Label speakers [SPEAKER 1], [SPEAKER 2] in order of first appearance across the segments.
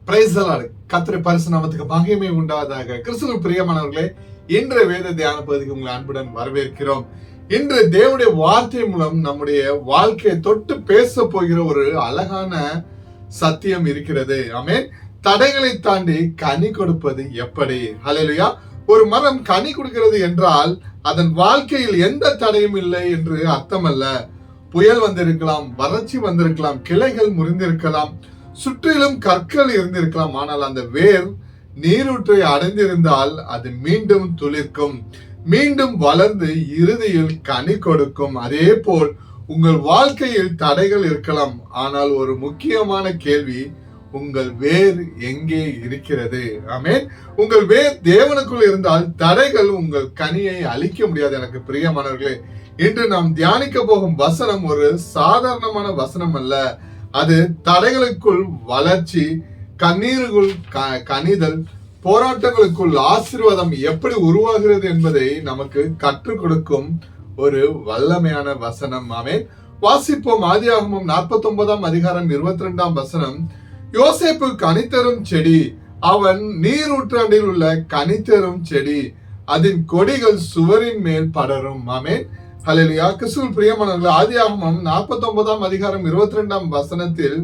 [SPEAKER 1] Praise the Lord. கர்த்தருடைய பரிசுத்த நாமத்துக்கு மகிமை உண்டாவதாக. கிறிஸ்துவுக்குள் பிரியமானவர்களே, இன்று வேத தியான பகுதிக்கு உங்களை அன்புடன் வரவேற்கிறோம். இன்று தேவனுடைய வார்த்தை மூலம் நம்முடைய வாழ்க்கையை தொட்டு பேச போகிற ஒரு அழகான சத்தியம் இருக்கிறது. ஆமென். தடைகளை தாண்டி கனி கொடுப்பது எப்படி? ஹல்லேலூயா. ஒரு மரம் கனி கொடுக்கிறது என்றால் அதன் வாழ்க்கையில் எந்த தடையும் இல்லை என்று அர்த்தம் அல்ல. புயல் வந்திருக்கலாம், வறட்சி வந்திருக்கலாம், கிளைகள் முறிந்திருக்கலாம், சுற்றிலும் கற்கள் இருந்திருக்கலாம். ஆனால் அந்த வேர் நீரூற்றை அடைந்திருந்தால் அது மீண்டும் துளிர்க்கும், மீண்டும் வளர்ந்து இறுதியில் கனி கொடுக்கும். அதே போல் உங்கள் வாழ்க்கையில் தடைகள் இருக்கலாம். ஆனால் ஒரு முக்கியமான கேள்வி, உங்கள் வேர் எங்கே இருக்கிறது? ஆமென். உங்கள் வேர் தேவனுக்குள் இருந்தால் தடைகள் உங்கள் கனியை அழிக்க முடியாது. எனக்கு பிரியமானவர்களே, இன்று நாம் தியானிக்க போகும் வசனம் ஒரு சாதாரணமான வசனம் அல்ல. அது தடைகளுக்குள் வளர்ச்சி, கண்ணீருக்குள் கனிதல், போராட்டங்களுக்குள் ஆசீர்வாதம் எப்படி உருவாகிறது என்பதை நமக்கு கற்றுக் கொடுக்கும் ஒரு வல்லமையான வசனம். ஆமென். வாசிப்போம். ஆதியாகமம் 49 அதிகாரம் 22 வசனம். யோசேப்பு கனிதரும் செடி, அவன் நீரூற்றாண்டில் உள்ள கனிதரும் செடி, அதன் கொடிகள் சுவரின் மேல் படரும். ஆமென். ஹல்லேலூயா. கிறிஸ்துவுக்குள் பிரியமானவர்களே, ஆதியாகமம் 49 அதிகாரம் 22 வசனத்தில்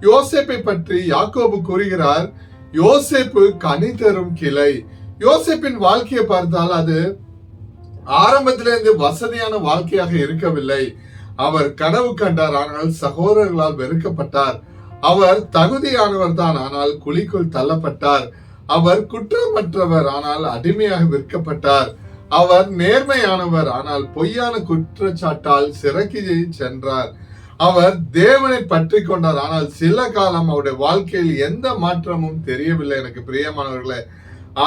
[SPEAKER 1] யோசேப்பை பற்றி யாக்கோபு கூறுகிறார், யோசேப்பு கனி தரும் கிளை. யோசேப்பின் வாழ்க்கையை பார்த்தால் அது ஆரம்பத்திலிருந்து வசதியான வாழ்க்கையாக இருக்கவில்லை. அவர் கனவு கண்டார், ஆனால் சகோதரர்களால் வெறுக்கப்பட்டார். அவர் தகுதியானவர் தான், ஆனால் குழிக்குள் தள்ளப்பட்டார். அவர் குற்றமற்றவர், ஆனால் அடிமையாக விற்கப்பட்டார். அவர் நேர்மையானவர், ஆனால் பொய்யான குற்றச்சாட்டால் சிறைக்கு சென்றார். அவர் தேவனை பற்றி கொண்டார், ஆனால் சில காலம் அவருடைய வாழ்க்கையில் எந்த மாற்றமும் தெரியவில்லை. எனக்கு பிரியமானவர்களே,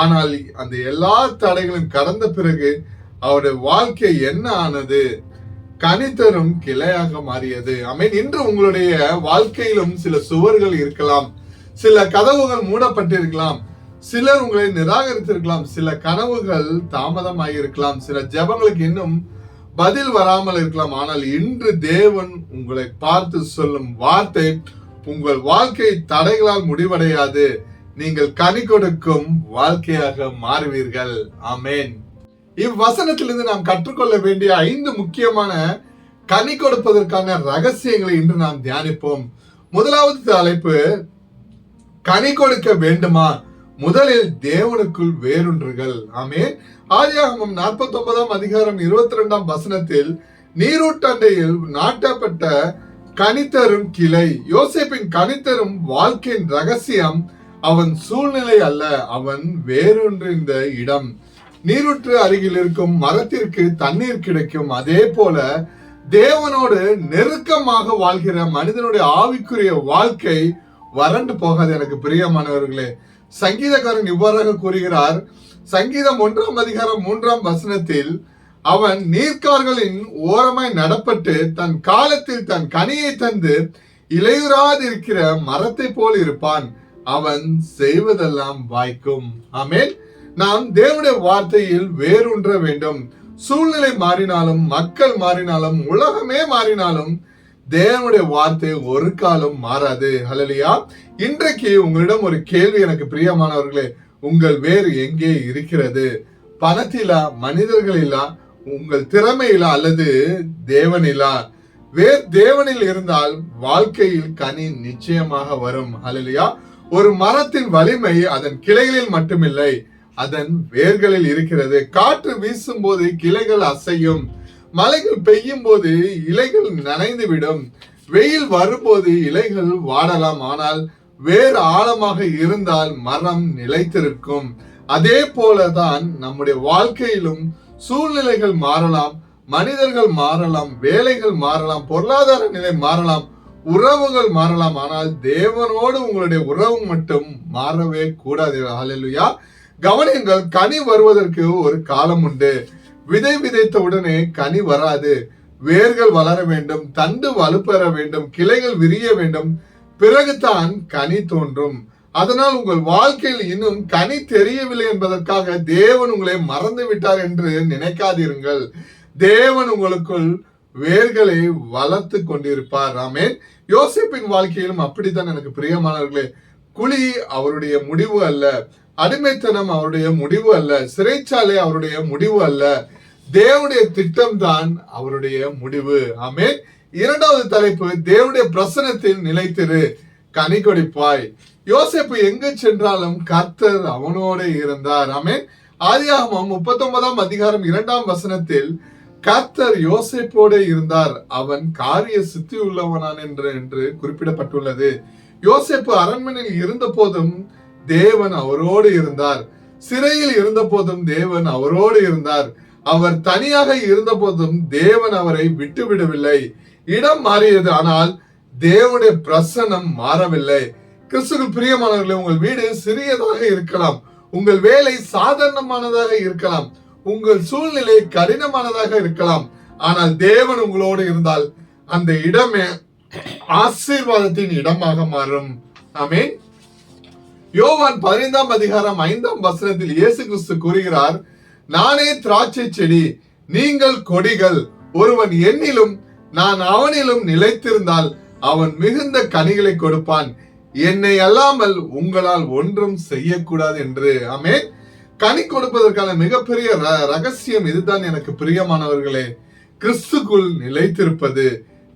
[SPEAKER 1] ஆனால் அந்த எல்லா தடைகளும் கடந்த பிறகு அவருடைய வாழ்க்கை என்ன ஆனது? கனிதரும் கிளையாக மாறியது. ஆமென். இன்று உங்களுடைய வாழ்க்கையிலும் சில சுவர்கள் இருக்கலாம், சில கதவுகள் மூடப்பட்டிருக்கலாம், சிலர் உங்களை நிராகரித்திருக்கலாம், சில கனவுகள் தாமதமாயிருக்கலாம், சில ஜெபங்களுக்கு இன்னும் பதில் வராமல் இருக்கலாம். ஆனால் இன்று தேவன் உங்களை பார்த்து சொல்லும் வார்த்தை, உங்கள் வாழ்க்கை தடைகளால் முடிவடையாது, நீங்கள் கனி கொடுக்கும் வாழ்க்கையாக மாறுவீர்கள். ஆமென். இவ்வசனத்திலிருந்து நாம் கற்றுக்கொள்ள வேண்டிய 5 முக்கியமான கனி கொடுப்பதற்கான ரகசியங்களை இன்று நாம் தியானிப்போம். முதலாவது தலைப்பு, கனி கொடுக்க வேண்டுமா? முதலில் தேவனுக்குள் வேரூன்றுகள். ஆமென். ஆதியாகமம் 49 அதிகாரம் 22 வசனத்தில் நீரூற்றண்டையில் நாட்டப்பட்ட கனிதரும் கிளை. யோசேப்பின் கனிதரும் வாழ்க்கையின் ரகசியம் அவன் சூழ்நிலை அல்ல, அவன் வேரூன்றிருந்த இடம். நீரூற்று அருகில் இருக்கும் மரத்திற்கு தண்ணீர் கிடைக்கும். அதே போல தேவனோடு நெருக்கமாக வாழ்கிற மனிதனுடைய ஆவிக்குரிய வாழ்க்கை வறண்டு போகாது. எனக்கு பிரியமானவர்களே, சங்கீதக்காரன் இவ்வாறாக கூறுகிறார். சங்கீதம் 1 அதிகாரம் 3 வசனத்தில், அவன் நீர்க்கால்களின் ஓரமாய் நடப்பட்டு தன் காலத்தில் தன் கனியை தந்து இலையுறாதிருக்கிற மரத்தை போல் இருப்பான், அவன் செய்வதெல்லாம் வாய்க்கும். ஆமென். நாம் தேவனுடைய வார்த்தையில் வேரூன்ற வேண்டும். சூழ்நிலை மாறினாலும், மக்கள் மாறினாலும், உலகமே மாறினாலும் தேவனுடைய வார்த்தை ஒரு காலம் மாறாது. ஹல்லேலூயா. இன்றைக்கு உங்களிடம் ஒரு கேள்வி, எனக்கு பிரியமானவர்களே, உங்கள் வேர் எங்கே இருக்கிறது? பணத்திலா, மனிதர்களிலா, உங்கள் திறமையிலா, அல்லது தேவனிலா? வேர் தேவனில் இருந்தால் வாழ்க்கையில் கனி நிச்சயமாக வரும். ஹல்லேலூயா. ஒரு மரத்தின் வலிமை அதன் கிளைகளில் மட்டுமில்லை, அதன் வேர்களில் இருக்கிறது. காற்று வீசும் போது கிளைகள் அசையும், மழைகள் பெய்யும் போது இலைகள் நனைந்து விடும், வெயில் வரும்போது இலைகள் வாடலாம், ஆனால் வேறு ஆழமாக இருந்தால் மரம் நிலைத்திருக்கும். அதே போலதான் நம்முடைய வாழ்க்கையிலும் சூழ்நிலைகள் மாறலாம், மனிதர்கள் மாறலாம், வேலைகள் மாறலாம், பொருளாதார நிலை மாறலாம், உறவுகள் மாறலாம், ஆனால் தேவனோடு உங்களுடைய உறவு மட்டும் மாறவே கூடாது. ஹல்லேலூயா. கவனியுங்கள், கனி வருவதற்கு ஒரு காலம் உண்டு. விதை விதைத்த உடனே கனி வராது. வேர்கள் வளர வேண்டும், தண்டு வலுப்பெற வேண்டும், கிளைகள் விரிய வேண்டும், பிறகுதான் கனி தோன்றும். அதனால் உங்கள் வாழ்க்கையில் இன்னும் கனி தெரியவில்லை என்பதற்காக தேவன் உங்களை மறந்து விட்டார் என்று நினைக்காதீர்கள். தேவன் உங்களுக்குள் வேர்களை வளர்த்து கொண்டிருப்பார். ஆமென். யோசேப்பின் வாழ்க்கையிலும் அப்படித்தான் எனக்கு பிரியமானவர்களே. குழி அவருடைய முடிவு அல்ல, அடிமைத்தனம் அவருடைய முடிவு அல்ல, சிறைச்சாலை அவருடைய முடிவு அல்ல, தேவனுடைய திட்டம் தான் அவருடைய முடிவு. ஆமென். இரண்டாவது தலைப்பு, தேவனுடைய பிரசன்னத்தில் நிலைத்திரு, கனி கொடுப்பாய். யோசேப்பு எங்கு சென்றாலும் கர்த்தர் அவனோடு இருந்தார். ஆமென். ஆதியாகமம் 39 அதிகாரம் 2 வசனத்தில் கர்த்தர் யோசேப்போடு இருந்தார், அவன் காரிய சித்தி உள்ளவனான் என்று குறிப்பிடப்பட்டுள்ளது. யோசேப்பு அரண்மனையில் இருந்த போதும் தேவன் அவரோடு இருந்தார். சிறையில் இருந்த போதும் தேவன் அவரோடு இருந்தார். அவர் தனியாக இருந்த போதும் தேவன் அவரை விட்டுவிடவில்லை. இடம் மாறியது, ஆனால் தேவனுடைய பிரசன்னம் மாறவில்லை. கிறிஸ்துவுக்குள் பிரியமானவர்களே, உங்கள் வீடு சிறியதாக இருக்கலாம், உங்கள் வேலை சாதாரணமானதாக இருக்கலாம், உங்கள் சூழ்நிலை கடினமானதாக இருக்கலாம், ஆனால் தேவன் உங்களோடு இருந்தால் அந்த இடமே ஆசீர்வாதத்தின் இடமாக மாறும். ஆமென். யோவான் 15 அதிகாரம் 5 வசனத்தில் இயேசு கிறிஸ்து கூறுகிறார், நானே திராட்சை செடி, நீங்கள் கொடிகள். ஒருவன் என்னிலும் நான் அவனிலும் நிலைத்திருந்தால் அவன் மிகுந்த கனிகளை கொடுப்பான். என்னை அல்லாமல் உங்களால் ஒன்றும் செய்யக்கூடாது என்று. ஆமென். கனி கொடுப்பதற்கான மிகப்பெரிய ரகசியம் இதுதான் எனக்கு பிரியமானவர்களே, கிறிஸ்துக்குள் நிலைத்திருப்பது.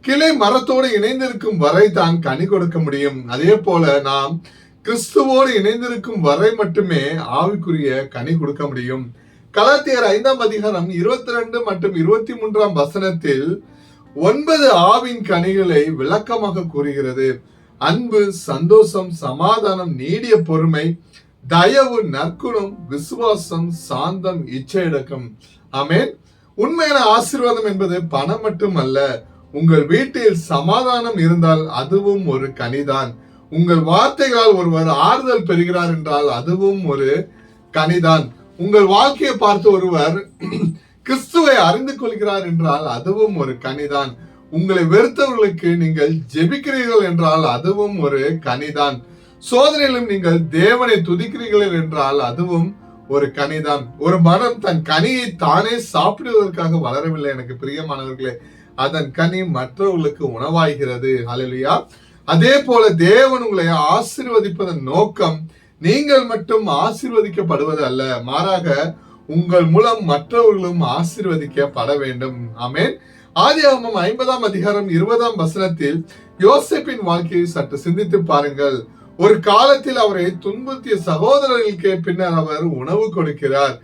[SPEAKER 1] கிளை மரத்தோடு இணைந்திருக்கும் வரை தான் கனி கொடுக்க முடியும். அதே போல நாம் கிறிஸ்துவோடு இணைந்திருக்கும் வரை மட்டுமே ஆவிக்குரிய கனி கொடுக்க முடியும். கலாத்தியர் 5 அதிகாரம் 22 மற்றும் 23 வசனத்தில் 9 ஆவின் கனிகளை விளக்கமாக கூறுகிறது. அன்பு, சந்தோஷம், சமாதானம், நீடிய பொறுமை, தயவு, நற்குணம், விசுவாசம், சாந்தம், இச்சையடக்கம். ஆமென். உண்மையான ஆசீர்வாதம் என்பது பணம் மட்டுமல்ல. உங்கள் வீட்டில் சமாதானம் இருந்தால் அதுவும் ஒரு கனிதான். உங்கள் வார்த்தைகளால் ஒருவர் ஆறுதல் பெறுகிறார் என்றால் அதுவும் ஒரு கனிதான். உங்கள் வாழ்க்கையை பார்த்து ஒருவர் கிறிஸ்துவை அறிந்து கொள்கிறார் என்றால் அதுவும் ஒரு கனிதான். உங்களை வெறுத்தவர்களுக்கு நீங்கள் ஜெபிக்கிறீர்கள் என்றால் அதுவும் ஒரு கனிதான். சோதனையிலும் நீங்கள் தேவனை துதிக்கிறீர்கள் என்றால் அதுவும் ஒரு கனிதான். ஒரு மரம் தன் கனியை தானே சாப்பிடுவதற்காக வளரவில்லை எனக்கு பிரியமானவர்களே, அதன் கனி மற்றவர்களுக்கு உணவாகிறது. ஹல்லேலூயா. அதே போல தேவன் உங்களை ஆசீர்வதிப்பதன் நோக்கம் நீங்கள் மட்டும் ஆசீர்வதிக்கப்படுவது அல்ல, மாறாக உங்கள் மூலம் மற்றவர்களும் ஆசீர்வதிக்கப்பட வேண்டும். ஆமென். ஆதியாகமம் 50 அதிகாரம் 20 வசனத்தில் யோசேப்பின் வாழ்க்கையை சற்று சிந்தித்து பாருங்கள். ஒரு காலத்தில் அவரை துன்புறுத்திய சகோதரர்களுக்கு பின்னர் அவர் உணவு கொடுக்கிறார்.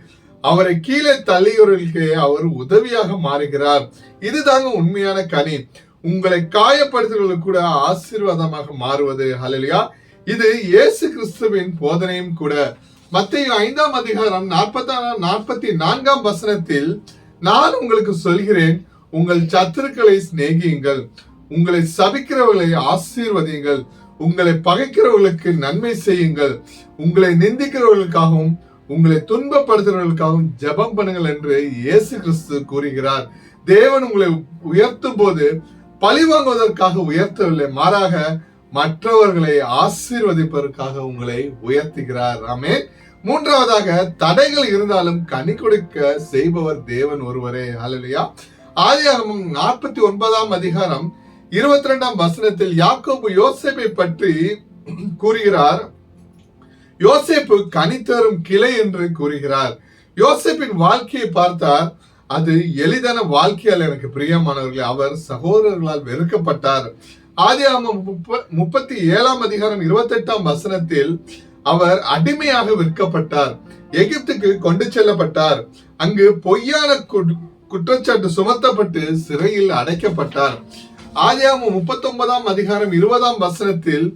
[SPEAKER 1] அவரை கீழே தள்ளியவர்களுக்கு அவர் உதவியாக மாறுகிறார். இதுதாங்க உண்மையான கனி. உங்களை காயப்படுத்துவர்களுக்கு கூட ஆசீர்வாதமாக மாறுவது. ஹல்லேலூயா. இது இயேசு கிறிஸ்துவின் போதனையும் கூட. மத்தேயு 5 அதிகாரம் 44 வசனத்தில் நான் உங்களுக்கு சொல்கிறேன், உங்கள் சத்துருக்களை சிநேகியுங்கள், உங்களை சபிக்கிறவர்களை ஆசீர்வதியுங்கள், உங்களை பகைக்கிறவர்களுக்கு நன்மை செய்யுங்கள், உங்களை நிந்திக்கிறவர்களுக்காகவும் உங்களை துன்பப்படுத்துகிறவர்களுக்காகவும் ஜெபம் பண்ணுங்கள் என்று இயேசு கிறிஸ்து கூறுகிறார். தேவன் உங்களை உயர்த்தும் போது பழி வாங்குவதற்காக உயர்த்தவில்லை, மாறாக மற்றவர்களை ஆசீர்வதிப்பதற்காக உங்களை உயர்த்துகிறார். ஆமென். மூன்றாவதாக, தடைகள் இருந்தாலும் கனி கொடுக்க செய்பவர் தேவன் ஒருவரே. ஹல்லேலூயா. ஆதியாகமம் 49 அதிகாரம் 22 வசனத்தில் யாக்கோபு யோசேப்பை பற்றி கூறுகிறார். யோசேப்பு கனி தரும் கிளை என்று கூறுகிறார். யோசேப்பின் வாழ்க்கையை பார்த்தார், அது எளிதான வாழ்க்கையால் எனக்கு பிரியமானவர்களே. அவர் சகோதரர்களால் வெறுக்கப்பட்டார். ஆதியாகமம் 37 அதிகாரம் 28 வசனத்தில் அவர் அடிமையாக விற்கப்பட்டார், எகிப்துக்கு கொண்டு செல்லப்பட்டார், அங்கு பொய்யான குற்றச்சாட்டு சுமத்தப்பட்டு சிறையில் அடைக்கப்பட்டார். ஆதியாகமம் 39 அதிகாரம் 20 வசனத்தில்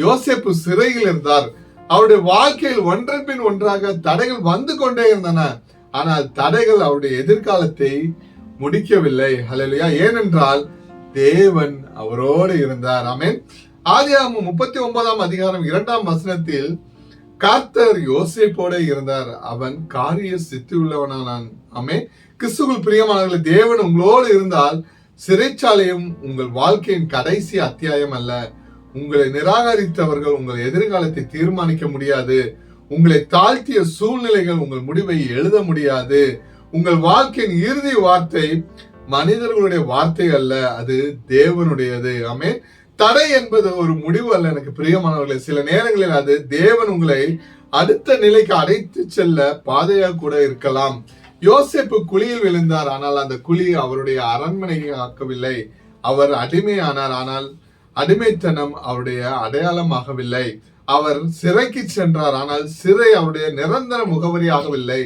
[SPEAKER 1] யோசேப்பு சிறையில் இருந்தார். அவருடைய வாழ்க்கையில் ஒன்றன் பின் ஒன்றாக தடைகள் வந்து கொண்டே இருந்தன. ஆனால் தடைகள் அவருடைய எதிர்காலத்தை முடிக்கவில்லை. ஹல்லேலூயா. ஏனென்றால் தேவன் அவரோடு இருந்தார். ஆமென். ஆதியாகமம் 39 அதிகாரம் 2 வசனத்தில் கர்த்தர் யோசேப்போடு இருந்தார், அவன் காரிய சித்தி உள்ளவனானான். ஆமென். கிறிஸ்துவுக்குள் பிரியமானவர்களே, தேவன் உங்களோடு இருந்தால் சிறைச்சாலையும் உங்கள் வாழ்க்கையின் கடைசி அத்தியாயம் அல்ல. உங்களை நிராகரித்தவர்கள் உங்கள் எதிர்காலத்தை தீர்மானிக்க முடியாது. உங்களை தாழ்த்திய சூழ்நிலைகள் உங்கள் முடிவை எழுத முடியாது. உங்கள் வாழ்க்கையின் இறுதி வார்த்தை மனிதர்களுடைய வார்த்தை அல்ல, அது தேவனுடையது. ஆமென். தடை என்பது ஒரு முடிவு அல்ல எனக்கு பிரியமானவர்களே. சில நேரங்களில் அது தேவன் உங்களை அடுத்த நிலைக்கு அழைத்து செல்ல பாதையாக கூட இருக்கலாம். யோசேப்பு குழியில் விழுந்தார், ஆனால் அந்த குழி அவருடைய அரண்மனையை ஆக்கவில்லை. அவர் அடிமையானார், ஆனால் அடிமைத்தனம் அவருடைய அடையாளமாகவில்லை. அவர் சிறைக்கு சென்றார், ஆனால் சிறை அவருடைய நிரந்தர முகவரி ஆகவில்லை.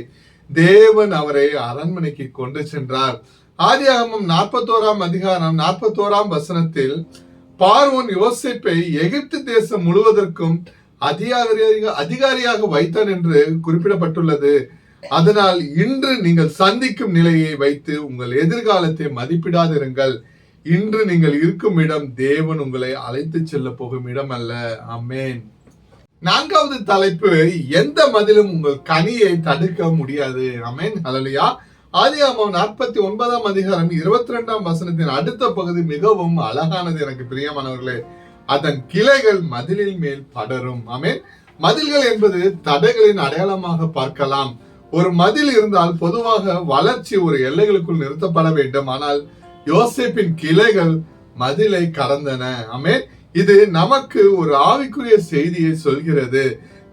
[SPEAKER 1] தேவன் அவரை அரண்மனைக்கு கொண்டு சென்றார். ஆதியாகமம் 41 அதிகாரம் 41 பார்வோன் யோசேப்பை எகிப்து தேசம் முழுவதற்கும் அதிகாரியாக வைத்தான் என்று குறிப்பிடப்பட்டுள்ளது. அதனால் இன்று நீங்கள் சந்திக்கும் நிலையை வைத்து உங்கள் எதிர்காலத்தை மதிப்பிடாதிருங்கள். இன்று நீங்கள் இருக்கும் இடம் தேவன் உங்களை அழைத்து செல்ல போகும் இடம் அல்ல. ஆமென். 4வது தலைப்பு, எந்த மதிலும் உங்கள் கனியை தடுக்க முடியாது. ஆமென். ஹல்லேலூயா. ஆதியாகமம் 49 அதிகாரம் 22 அடுத்த பகுதி மிகவும் அழகானது எனக்கு பிரியமானவர்களே. அதன் கிளைகள் மதிலின் மேல் படரும். ஆமென். மதில்கள் என்பது தடைகளின் அடையாளமாக பார்க்கலாம். ஒரு மதில் இருந்தால் பொதுவாக வளர்ச்சி ஒரு எல்லைகளுக்குள் நிறுத்தப்பட வேண்டும். ஆனால் யோசேப்பின் கிளைகள் மதிலை கடந்தன. ஆமென். இது நமக்கு ஒரு ஆவிக்குரிய செய்தியை சொல்கிறது.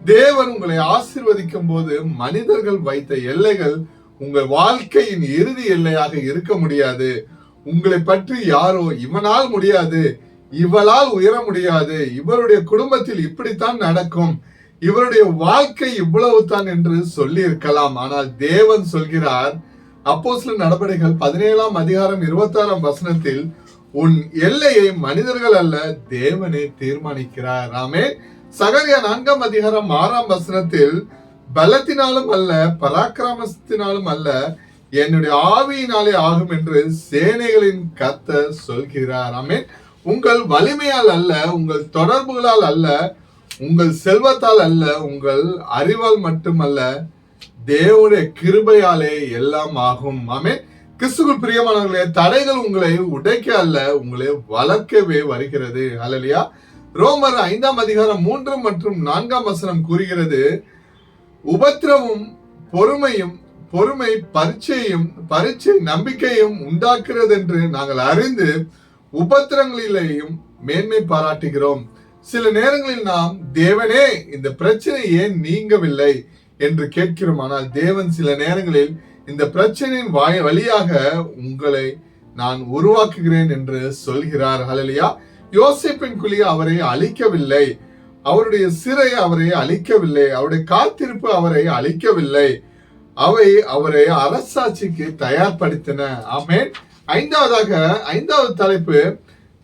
[SPEAKER 1] தேவன் உங்களை ஆசீர்வதிக்கும் போது மனிதர்கள் வைத்த எல்லைகள் உங்கள் வாழ்க்கையின் இறுதி எல்லையாக இருக்க முடியாது. உங்களை பற்றி யாரோ இவனால் முடியாது, இவளால் உயர முடியாது, இவருடைய குடும்பத்தில் இப்படித்தான் நடக்கும், இவருடைய வாழ்க்கை இவ்வளவு தான் என்று சொல்லி இருக்கலாம். ஆனால் தேவன் சொல்கிறார், அப்போஸ்தலர் நடபடிகள் 17 அதிகாரம் 26 உன் எல்லையை மனிதர்கள் அல்ல தேவனே தீர்மானிக்கிறார். ஆமென். சகரியா 4 அதிகாரம் 6 பலத்தினாலும் அல்ல பராக்கிரமத்தினாலும் அல்ல என்னுடைய ஆவியினாலே ஆகும் என்று சேனைகளின் கர்த்தர் சொல்கிறார். ஆமென். உங்கள் வலிமையால் அல்ல, உங்கள் தொடர்புகளால் அல்ல, உங்கள் செல்வத்தால் அல்ல, உங்கள் அறிவால் மட்டுமல்ல, தேவனுடைய கிருபையாலே எல்லாம் ஆகும். ஆமென். கிறிஸ்துவுக்குள் பிரியமானவர்களே, தடைகள் உங்களை உடைக்க அல்ல உங்களை வளர்க்கவே வருகிறது. ஹல்லேலூயா. ரோமர் 5 அதிகாரம் 3 மற்றும் 4 கூறுகிறது, உபத்திரவும் பொறுமை பரீட்சை நம்பிக்கையும் உண்டாக்குறது என்று நாங்கள் அறிந்து உபத்திரங்களிலேயும் மேன்மை பாராட்டுகிறோம். சில நேரங்களில் நாம் தேவனே இந்த பிரச்சனை ஏன் நீங்கவில்லை என்று கேட்கிறோம். ஆனால் தேவன் சில நேரங்களில் இந்த பிரச்சனையின் வழியாக உங்களை நான் உருவாக்குகிறேன் என்று சொல்கிறார். ஹல்லேலூயா. யோசேப்பின் குழி அவரை அழிக்கவில்லை, அவருடைய சிறை அவரை அழிக்கவில்லை, அவருடைய காத்திருப்பு அவரை அழிக்கவில்லை, அவை அவரை அரசாட்சிக்கு தயார்படுத்தின. ஆமென். 5வது தலைப்பு,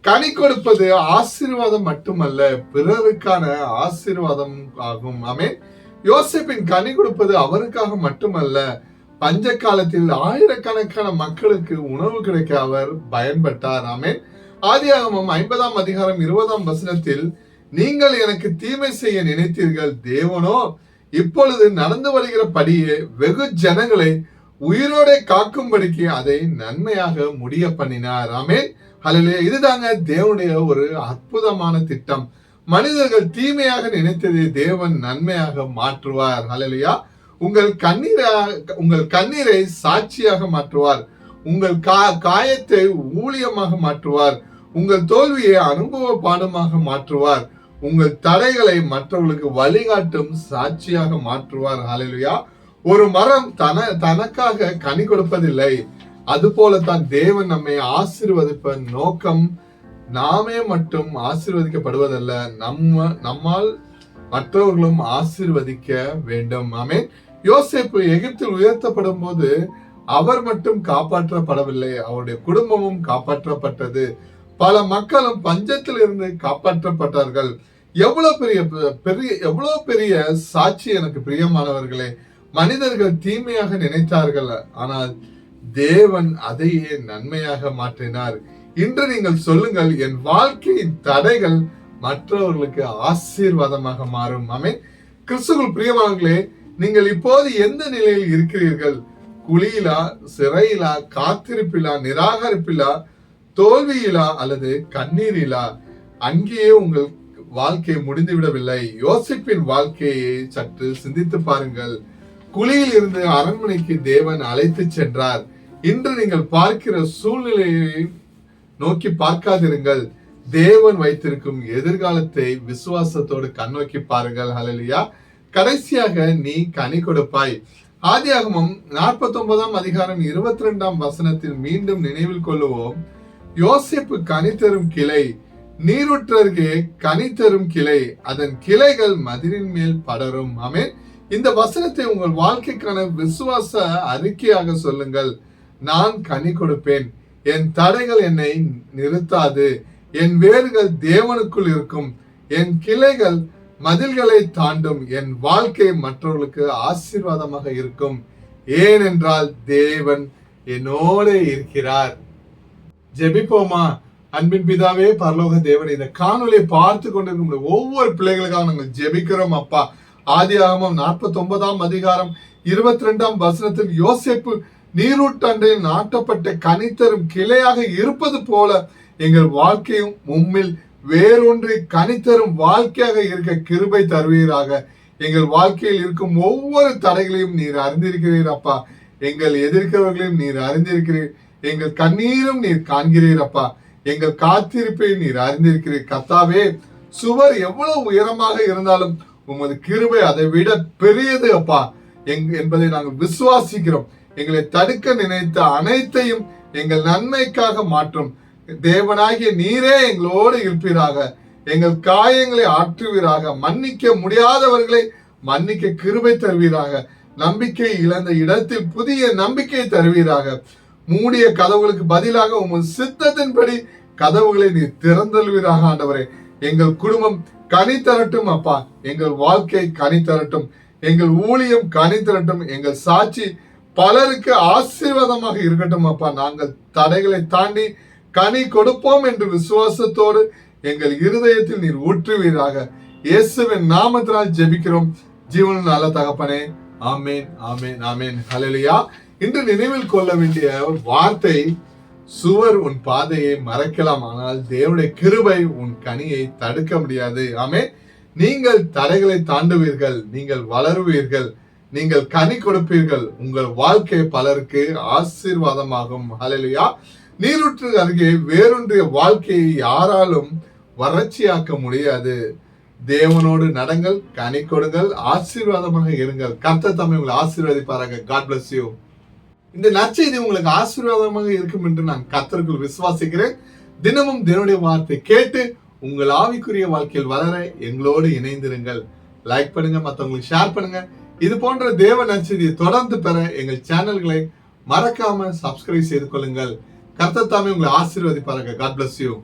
[SPEAKER 1] கனி கொடுப்பது ஆசீர்வாதம் மட்டுமல்ல பிறருக்கான ஆசீர்வாதம் ஆகும். ஆமென். யோசேப்பின் கனி கொடுப்பது அவருக்காக மட்டுமல்ல, பஞ்ச காலத்தில் ஆயிரக்கணக்கான மக்களுக்கு உணவு கிடைக்க அவர் பயன்பட்டார். ஆமென். ஆதியாகமம் 50 அதிகாரம் 20 நீங்கள் எனக்கு தீமை செய்ய நினைத்தீர்கள், தேவனோ இப்பொழுது நடந்து வருகிறபடியே வெகு ஜனங்களை உயிரோட காக்கும்படிக்கு அதை நன்மையாக முடிய பண்ணினார். ஆமென். ஹல்லேலூயா. இதுதாங்க தேவனுடைய ஒரு அற்புதமான திட்டம். மனிதர்கள் தீமையாக நினைத்ததை தேவன் நன்மையாக மாற்றுவார். ஹல்லேலூயா. உங்கள் கண்ணீரை சாட்சியாக மாற்றுவார், உங்கள் காயத்தை ஊழியமாக மாற்றுவார், உங்கள் தோல்வியை அனுபவ பாடமாக மாற்றுவார், உங்கள் தடைகளை மற்றவர்களுக்கு வழிகாட்டும் சாட்சியாக மாற்றுவார். ஹல்லேலூயா. ஒரு மரம் தனக்காக கனி கொடுப்பதில்லை, அதுபோலத்தான் தேவன் நம்மை ஆசீர்வதிப்ப நோக்கம் நாமே மட்டும் ஆசீர்வதிக்கப்படுவதல்ல, நம்மால் மற்றவர்களும் ஆசீர்வதிக்க வேண்டும். ஆமென். யோசேப்பு எகிப்தில் உயர்த்தப்படும் போது அவர் மட்டும் காப்பாற்றப்படவில்லை, அவருடைய குடும்பமும் காப்பாற்றப்பட்டது. பல மக்களும் பஞ்சத்தில் இருந்து காப்பாற்றப்பட்டார்கள். எவ்வளவு பெரிய சாட்சி எனக்கு பிரியமானவர்களே. மனிதர்கள் தீமையாக நினைத்தார்கள், ஆனால் தேவன் அதையே நன்மையாக மாற்றினார். இன்று நீங்கள் சொல்லுங்கள், என் வாழ்க்கையின் தடைகள் மற்றவர்களுக்கு ஆசீர்வாதமாக மாறும். ஆமென். கிறிஸ்துவுக்குள் பிரியமானவர்களே, நீங்கள் இப்போது எந்த நிலையில் இருக்கிறீர்கள்? குழியிலா, சிறையிலா, காத்திருப்பிலா, நிராகரிப்பிலா, தோல்வியிலா அல்லது கண்ணீரிலா? அங்கேயே உங்கள் வாழ்க்கை முடிந்துவிடவில்லை. யோசிப்பின் வாழ்க்கையை சற்று சிந்தித்து பாருங்கள். குழியில் இருந்து அரண்மனைக்கு தேவன் அழைத்து சென்றார். இன்று நீங்கள் பார்க்கிற சூழ்நிலையை நோக்கி பார்க்காதிருங்கள். தேவன் வைத்திருக்கும் எதிர்காலத்தை விசுவாசத்தோடு கண்ணோக்கி பாருங்கள். ஹல்லேலூயா. கடைசியாக நீ கனி கொடுப்பாய். ஆதியாகமம் 49 அதிகாரம் 22 வசனத்தில் மீண்டும் நினைவில் கொள்ளுவோம். யோசேப்பு கனி தரும் கிளை, நீரூற்றருகே கனி தரும் கிளை, அதன் கிளைகள் மதிலின் மேல் படரும். ஆமென். இந்த வசனத்தை உங்கள் வாழ்க்கைக்கான விசுவாச அறிக்கையாக சொல்லுங்கள். நான் கனி கொடுப்பேன், என் தடைகள் என்னை நிறுத்தாது, என் வேர்கள் தேவனுக்குள் இருக்கும், என் கிளைகள் மதில்களை தாண்டும், என் வாழ்க்கை மற்றவர்களுக்கு ஆசீர்வாதமாக இருக்கும். ஏனென்றால் தேவன் என்னோட இருக்கிறார். ஜெபிப்போமா? அன்பின் பிதாவே, பரலோக தேவன், இந்த காணொலியை பார்த்து கொண்டிருக்கும் ஒவ்வொரு பிள்ளைகளுக்காக நாங்கள் ஜெபிக்கிறோம் அப்பா. ஆதியாகமம் 49 அதிகாரம் 22 வசனத்தில் யோசேப்பு நீரூற்றண்டையில் நாட்டப்பட்ட கனி தரும் கிளையாக இருப்பது போல எங்கள் வாழ்க்கையும் உம்மில் வேறொன்று கனி தரும் வாழ்க்கையாக இருக்க கிருபை தருவீராக. எங்கள் வாழ்க்கையில் இருக்கும் ஒவ்வொரு தடைகளையும் நீர் அறிந்திருக்கிறீர் அப்பா. எங்கள் எதிர்க்கிறவர்களையும் நீர் அறிந்திருக்கிறீர். எங்கள் கண்ணீரும் நீர் காண்கிறீர் அப்பா. எங்கள் காத்திருப்பை நீர் அறிந்திருக்கிறீர் கர்த்தாவே. சுவர் எவ்வளவு உயரமாக இருந்தாலும் உமது கிருபை அதை விட பெரியது அப்பா என்பதை நாங்கள் விசுவாசிக்கிறோம். எங்களை தடுக்க நினைத்த அனைத்தையும் எங்கள் நன்மைக்காக மாற்றும் தேவனாகிய நீரே எங்களோடு இருப்பீராக. எங்கள் காயங்களை ஆற்றுவீராக. மன்னிக்க முடியாதவர்களை மன்னிக்க கிருபை தருவீராக. நம்பிக்கை இழந்த இடத்தில் புதிய நம்பிக்கை தருவீராக. மூடிய கதவுகளுக்கு பதிலாக உமது சித்தத்தின்படி கதவுகளை நீர் திறந்தல்வீராக. ஆண்டவரே, எங்கள் குடும்பம் கனி தரட்டும் அப்பா. எங்கள் வாழ்க்கை கனி தரட்டும். எங்கள் ஊழியம் கனி தரட்டும். எங்கள் சாட்சி பலருக்கு ஆசீர்வாதமாக இருக்கட்டும் அப்பா. நாங்கள் தடைகளை தாண்டி கனி கொடுப்போம் என்று விசுவாசத்தோடு எங்கள் இருதயத்தில் நீர் ஊற்றுவீராக. இயேசுவின் நாமத்தினால் ஜெபிக்கிறோம் ஜீவன் நல்ல தகப்பனே. ஆமேன், ஆமேன், ஆமேன். ஹல்லேலூயா. இன்று நினைவில் கொள்ள வேண்டிய வார்த்தை, சுவர் உன் பாதையை மறைக்கலாம், ஆனால் தேவனுடைய கிருபை உன் கனியை தடுக்க முடியாது. ஆமென். நீங்கள் தடைகளை தாண்டுவீர்கள், நீங்கள் வளருவீர்கள், நீங்கள் கனி கொடுப்பீர்கள். உங்கள் வாழ்க்கை பலருக்கு ஆசீர்வாதமாகும். ஹல்லேலூயா. நீரூற்று அருகே வேறொன்றிய வாழ்க்கையை யாராலும் வறட்சியாக்க முடியாது. தேவனோடு நடங்கள், கனி கொடுங்கள், ஆசீர்வாதமாக இருங்கள். கர்த்தர் தம்மை உங்களை ஆசீர்வதிப்பாராக. God bless you. இந்த நற்செய்தி உங்களுக்கு ஆசீர்வாதமாக இருக்கும் என்று நான் கர்த்தருக்குள் விசுவாசிக்கிறேன். தினமும் தேவனுடைய வார்த்தை கேட்டு உங்கள் ஆவிக்குரிய வாழ்க்கையில் வளர எங்களோடு இணைந்திருங்கள். லைக் பண்ணுங்க, மற்றவங்களுக்கு ஷேர் பண்ணுங்க. இது போன்ற தேவ நற்செய்தியை தொடர்ந்து பெற எங்கள் சேனல்களை மறக்காம சப்ஸ்கிரைப் செய்து கொள்ளுங்கள். கர்த்தர் தாமே உங்களை ஆசீர்வதிப்பாராக. God bless you.